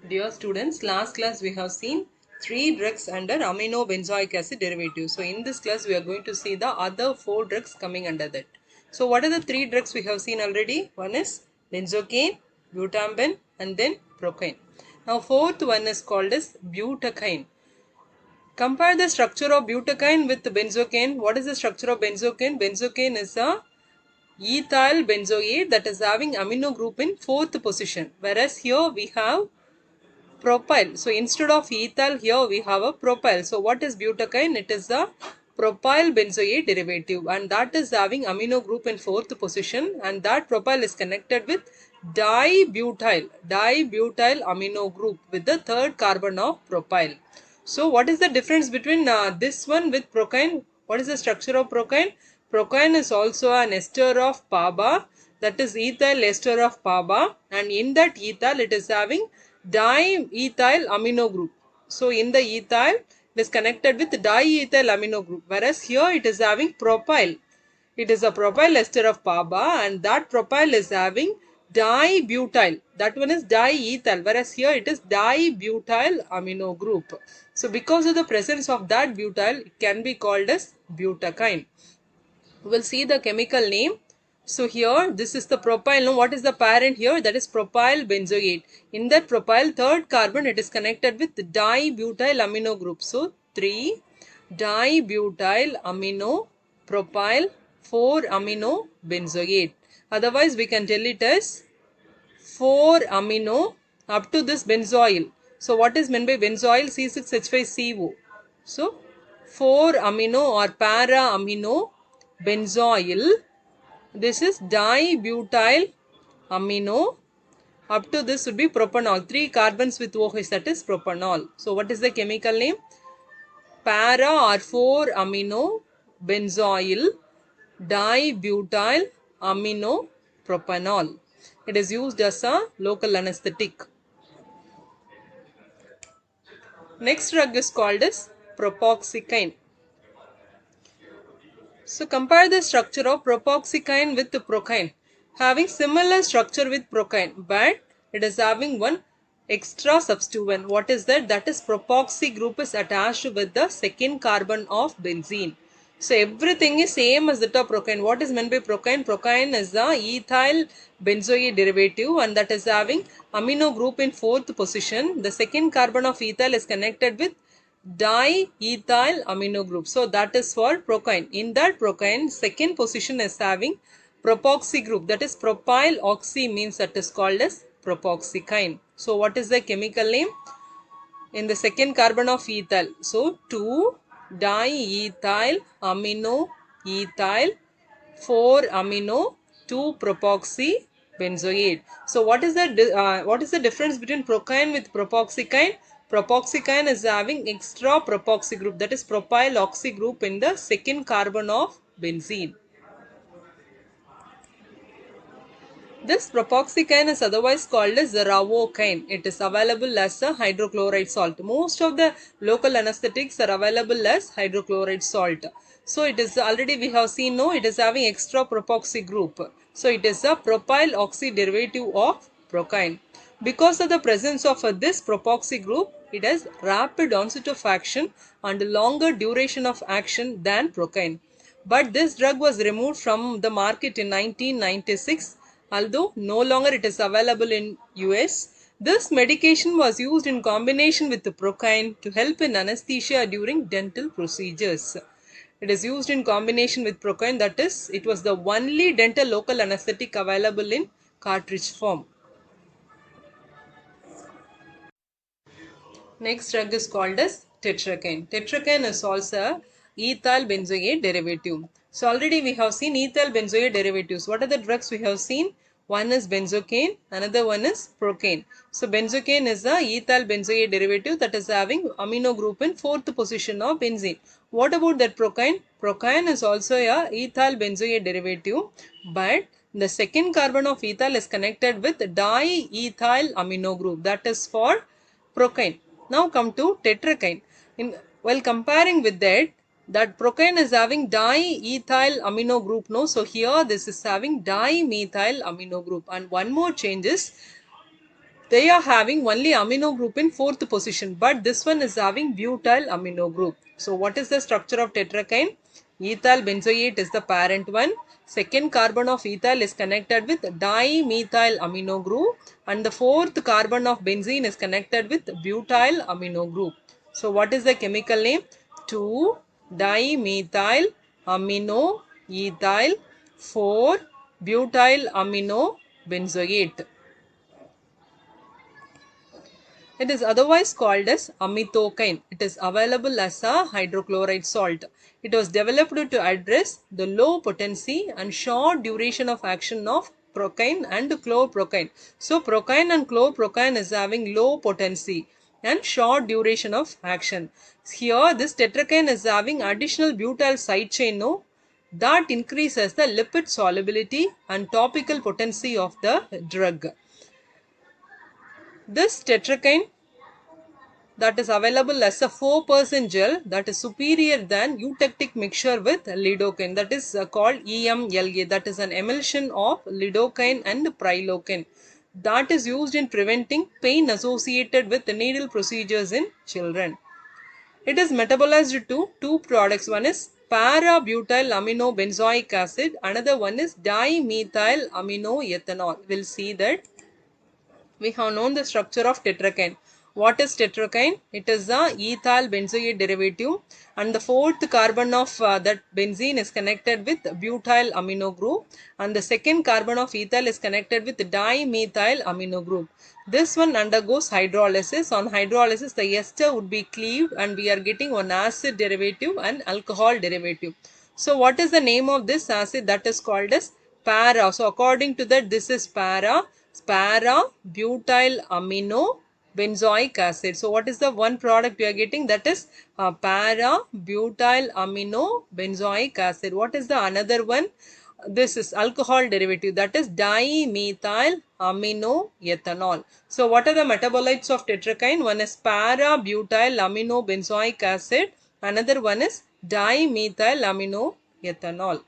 Dear students, last class we have seen 3 drugs under amino benzoic acid derivative. So in this class we are going to see the other 4 drugs coming under that. So what are the 3 drugs we have seen already? One is benzocaine, butamben and then procaine. Now fourth one is called as butadiene. Compare the structure of butadiene with benzocaine. What is the structure of benzocaine? Benzocaine is a ethyl benzoate that is having amino group in 4th position, whereas here we have propyl. So instead of ethyl, here we have a propyl. So what is butadiene? It is a propyl benzoate derivative, and that is having amino group in 4th position, and that propyl is connected with dibutyl amino group with the 3rd carbon of propyl. So what is the difference between this one with procaine? What is the structure of procaine? Procaine is also an ester of PABA, that is ethyl ester of PABA, and in that ethyl it is having diethyl amino group. So in the ethyl it is connected with diethyl amino group, whereas here it is having propyl. It is a propyl ester of PABA, and that propyl is having dibutyl. That one is diethyl, whereas here it is dibutyl amino group. So because of the presence of that butyl, it can be called as butadiene. We will see the chemical name. So here this is the propyl. Now what is the parent here? That is propyl benzoate. In that propyl 3rd carbon it is connected with dibutyl amino group. So 3 dibutyl amino propyl 4 amino benzoate. Otherwise we can tell it as 4 amino up to this benzoyl. So what is meant by benzoyl? C6H5CO. So 4 amino or para amino benzoyl. This is dibutyl amino. Up to this would be propanol. 3 carbons with OH, that is propanol. So what is the chemical name? Para or 4 amino benzoyl dibutyl amino propanol. It is used as a local anesthetic. Next drug is called as propoxychine. So compare the structure of propoxychine with procaine. Having similar structure with procaine, but it is having one extra substituent. What is that? That is propoxy group is attached with the 2nd carbon of benzene. So everything is same as that of procaine. What is meant by procaine? Procaine is the ethyl benzoate derivative, and that is having amino group in 4th position. The 2nd carbon of ethyl is connected with diethyl amino group. So that is for procaine. In that procaine, 2nd position is having propoxy group, that is propyl oxy, means that is called as propoxychine. So what is the chemical name? In the 2nd carbon of ethyl, so 2 diethyl amino ethyl 4 amino 2 propoxy benzoate. So what is the difference between procaine with propoxychine? Propoxychine is having extra propoxy group, that is propyl oxy group in the 2nd carbon of benzene. This propoxychine is otherwise called as ravochine. It is available as a hydrochloride salt. Most of the local anesthetics are available as hydrochloride salt. So it is already we have seen, no, it is having extra propoxy group. So it is a propyl oxy derivative of procaine. Because of the presence of this propoxy group, it has rapid onset of action and longer duration of action than procaine. But this drug was removed from the market in 1996, although no longer it is available in US. This medication was used in combination with the procaine to help in anesthesia during dental procedures. It is used in combination with procaine, that is, it was the only dental local anesthetic available in cartridge form. Next drug is called as tetracaine. Tetracaine is also ethyl benzoate derivative. So already we have seen ethyl benzoate derivatives. What are the drugs we have seen? One is benzocaine, another one is procaine. So benzocaine is the ethyl benzoate derivative that is having amino group in 4th position of benzene. What about that procaine? Procaine is also a ethyl benzoate derivative, but the 2nd carbon of ethyl is connected with diethyl amino group, that is for procaine. Now come to tetracaine. While comparing with that procaine is having diethyl amino group, no? So here this is having dimethyl amino group. And one more change is They are having only amino group in 4th position, but this one is having butyl amino group. So what is the structure of tetracycline? Ethyl benzoate is the parent one. Second carbon of ethyl is connected with dimethyl amino group, and the fourth carbon of benzene is connected with butyl amino group. So what is the chemical name? 2-dimethyl amino ethyl 4-butyl amino benzoate. It is otherwise called as amitocaine. It is available as a hydrochloride salt. It was developed to address the low potency and short duration of action of procaine and chlorprocaine. So procaine and chlorprocaine is having low potency and short duration of action. Here this tetracaine is having additional butyl side chain that increases the lipid solubility and topical potency of the drug. This tetracaine that is available as a 4% gel that is superior than eutectic mixture with lidocaine, that is called EMLA, that is an emulsion of lidocaine and prilocaine that is used in preventing pain associated with needle procedures in children. It is metabolized to two products. One is para-butyl amino benzoic acid, another one is dimethyl amino ethanol. We'll see that. We have known the structure of tetracycline. What is tetracycline? It is a ethyl benzoate derivative, and the fourth carbon of that benzene is connected with butyl amino group, and the second carbon of ethyl is connected with dimethyl amino group. This one undergoes hydrolysis. On hydrolysis, the ester would be cleaved and we are getting one acid derivative and alcohol derivative. So what is the name of this acid? That is called as para. So according to that, this is para-butyl amino benzoic acid. So what is the one product we are getting? That is para-butyl amino benzoic acid. What is the another one? This is alcohol derivative, that is dimethyl amino ethanol. So what are the metabolites of tetracycline? One is para-butyl amino benzoic acid. Another one is dimethyl amino ethanol.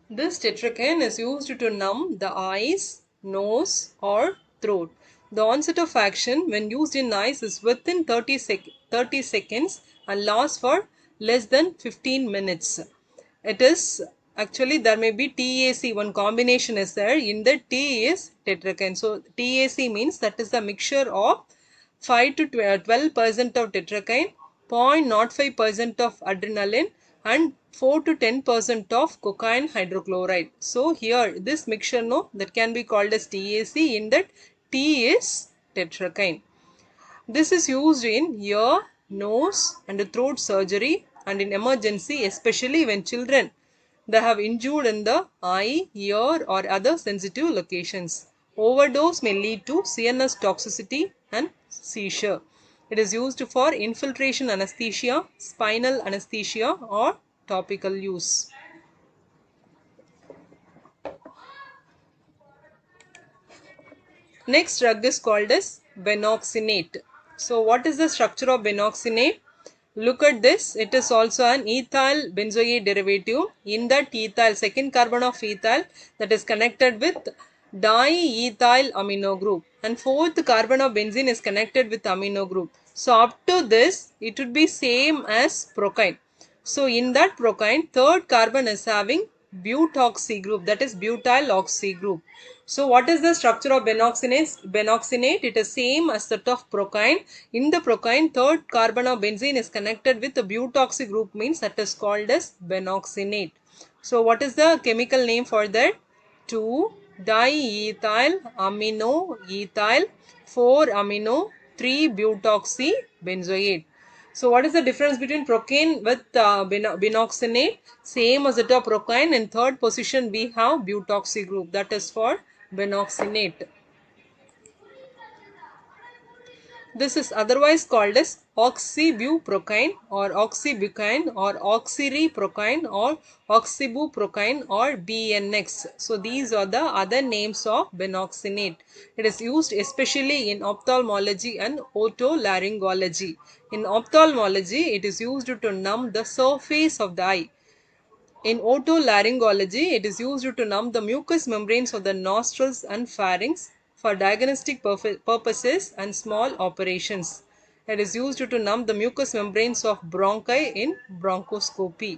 This tetracycline is used to numb the eyes, nose or throat. The onset of action when used in eyes is within 30 seconds and lasts for less than 15 minutes. It is actually, there may be TAC, one combination is there, in the T is tetracycline. So TAC means that is the mixture of 5 to 12% of tetracycline, 0.05% of adrenaline and 4 to 10% of cocaine hydrochloride. So here this mixture that can be called as TAC, in that T is tetracycline. This is used in ear, nose and throat surgery and in emergency, especially when children they have injured in the eye, ear or other sensitive locations. Overdose may lead to CNS toxicity and seizure. It is used for infiltration anesthesia, spinal anesthesia or topical use. Next drug is called as benoxynate. So what is the structure of benoxynate? Look at this. It is also an ethyl benzoate derivative. In that ethyl, second carbon of ethyl that is connected with diethyl amino group, and fourth carbon of benzene is connected with amino group. So up to this, it would be same as procaine. So in that procaine, third carbon is having butoxy group, that is butyl oxy group. So what is the structure of benoxynate? It is same as that of procaine. In the procaine, third carbon of benzene is connected with the butoxy group, means that is called as benoxynate. So what is the chemical name for that? 2-diethyl amino ethyl 4-amino 3-butoxy benzoate. So what is the difference between procaine with benoxynate? Same as that of procaine. In third position we have butoxy group, that is for benoxynate. This is otherwise called as oxybuprocaine or oxybucaine or oxyreprocaine or oxybuprocaine or BNX. So these are the other names of benoxynate. It is used especially in ophthalmology and otolaryngology. In ophthalmology, it is used to numb the surface of the eye. In otolaryngology, it is used to numb the mucous membranes of the nostrils and pharynx for diagnostic purposes and small operations. It is used to numb the mucous membranes of bronchi in bronchoscopy.